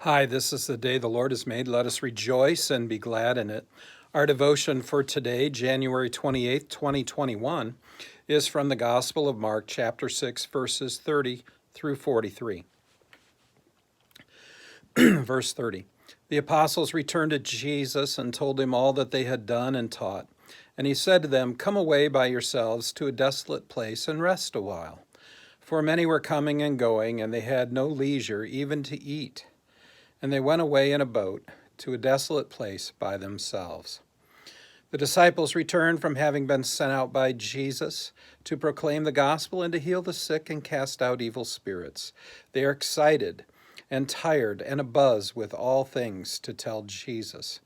Hi, this is the day the Lord has made. Let us rejoice and be glad in it. Our devotion for today, January 28th, 2021, is from the Gospel of Mark, chapter 6, verses 30 through 43. Verse 30. The apostles returned to Jesus and told him all that they had done and taught. And he said to them, "Come away by yourselves to a desolate place and rest a while." For many were coming and going, and they had no leisure even to eat. And they went away in a boat to a desolate place by themselves. The disciples returned from having been sent out by Jesus to proclaim the gospel and to heal the sick and cast out evil spirits. They are excited and tired and abuzz with all things to tell Jesus.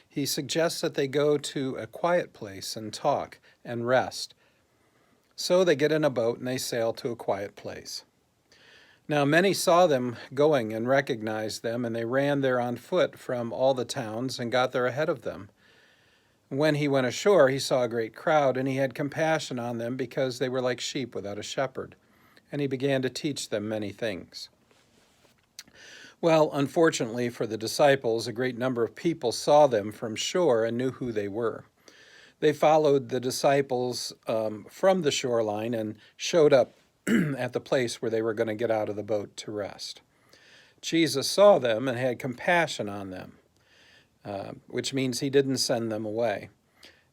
He suggests that they go to a quiet place and talk and rest. So they get in a boat and they sail to a quiet place. Now many saw them going and recognized them, and they ran there on foot from all the towns and got there ahead of them. When he went ashore, he saw a great crowd, and he had compassion on them because they were like sheep without a shepherd, and he began to teach them many things. Well, unfortunately for the disciples, a great number of people saw them from shore and knew who they were. They followed the disciples from the shoreline and showed up at the place where they were going to get out of the boat to rest. Jesus saw them and had compassion on them, which means he didn't send them away.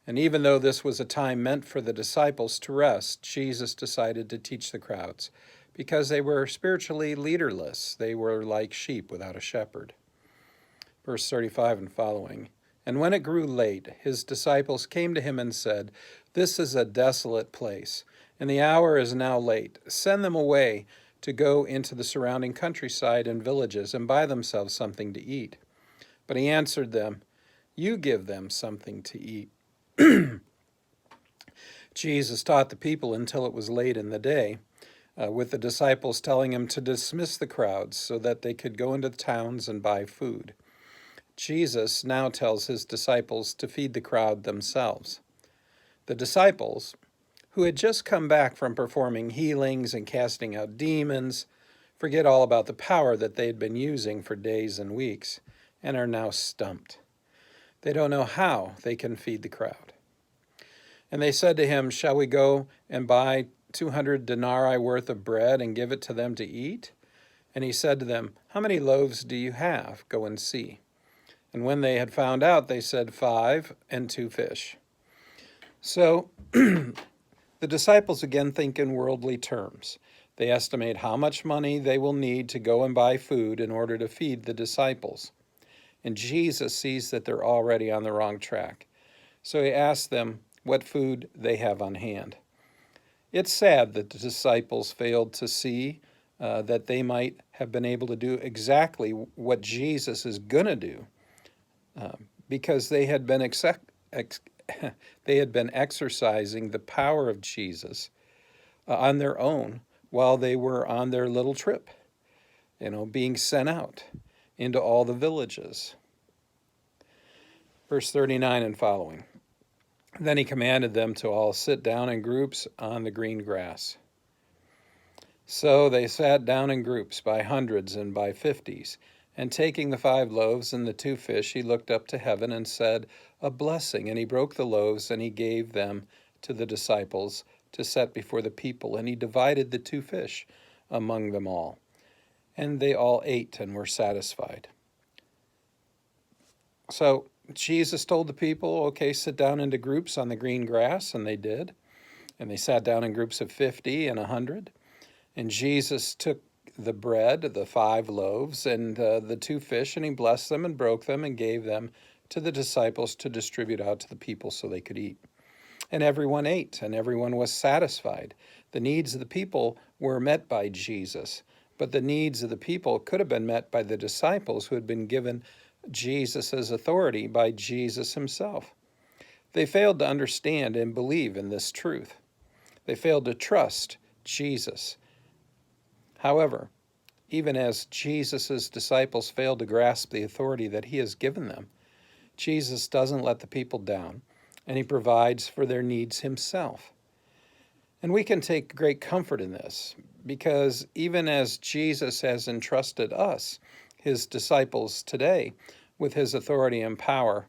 And even though this was a time meant for the disciples to rest, Jesus decided to teach the crowds because they were spiritually leaderless. They were like sheep without a shepherd. Verse 35 and following. And when it grew late, his disciples came to him and said, "This is a desolate place, and the hour is now late. Send them away to go into the surrounding countryside and villages and buy themselves something to eat." But he answered them, "You give them something to eat." Jesus taught the people until it was late in the day, with the disciples telling him to dismiss the crowds so that they could go into the towns and buy food. Jesus now tells his disciples to feed the crowd themselves. The disciples, who had just come back from performing healings and casting out demons, forget all about the power that they had been using for days and weeks and are now stumped. They don't know how they can feed the crowd. And they said to him, "Shall we go and buy 200 denarii worth of bread and give it to them to eat?" And he said to them, "How many loaves do you have? Go and see." And when they had found out, they said, 5 and 2 fish. So the disciples again think in worldly terms. They estimate how much money they will need to go and buy food in order to feed the disciples. And Jesus sees that they're already on the wrong track. So he asks them what food they have on hand. It's sad that the disciples failed to see that they might have been able to do exactly what Jesus is going to do because they had been exercising the power of Jesus on their own while they were on their little trip, being sent out into all the villages. Verse 39 and following. Then he commanded them to all sit down in groups on the green grass. So they sat down in groups by hundreds and by 50s, and taking the 5 loaves and the 2 fish, he looked up to heaven and said a blessing, and he broke the loaves, and he gave them to the disciples to set before the people, and he divided the 2 fish among them all. And they all ate and were satisfied. So Jesus told the people, okay, sit down into groups on the green grass, and they did. And they sat down in groups of 50 and 100. And Jesus took the bread, the 5 loaves, and the 2 fish, and he blessed them and broke them and gave them to the disciples to distribute out to the people so they could eat. And everyone ate, and everyone was satisfied. The needs of the people were met by Jesus, but the needs of the people could have been met by the disciples who had been given Jesus' authority by Jesus himself. They failed to understand and believe in this truth. They failed to trust Jesus. However, even as Jesus' disciples failed to grasp the authority that he has given them, Jesus doesn't let the people down, and he provides for their needs himself. And we can take great comfort in this, because even as Jesus has entrusted us his disciples today with his authority and power.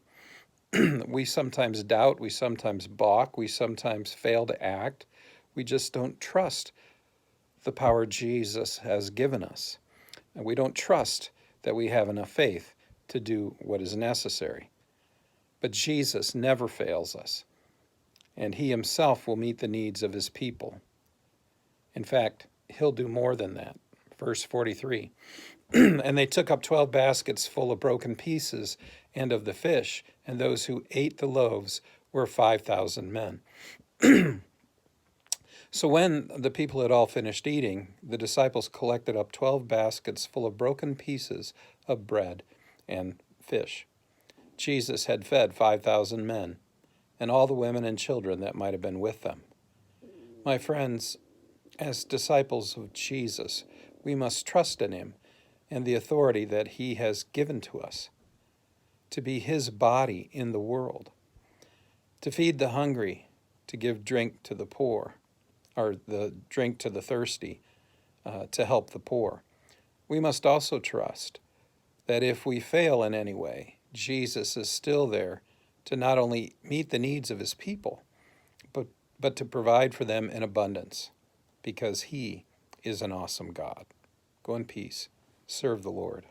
We sometimes doubt, we sometimes balk, we sometimes fail to act. We just don't trust the power Jesus has given us. And we don't trust that we have enough faith to do what is necessary. But Jesus never fails us, and he himself will meet the needs of his people. In fact, he'll do more than that. Verse 43, and they took up 12 baskets full of broken pieces and of the fish, and those who ate the loaves were 5,000 men. So when the people had all finished eating, the disciples collected up 12 baskets full of broken pieces of bread and fish. Jesus had fed 5,000 men, and all the women and children that might have been with them. My friends, as disciples of Jesus, we must trust in him and the authority that he has given to us, to be his body in the world, to feed the hungry, to give drink to the poor, or the drink to the thirsty, to help the poor. We must also trust that if we fail in any way, Jesus is still there to not only meet the needs of his people, but to provide for them in abundance, because he is an awesome God. Go in peace. Serve the Lord.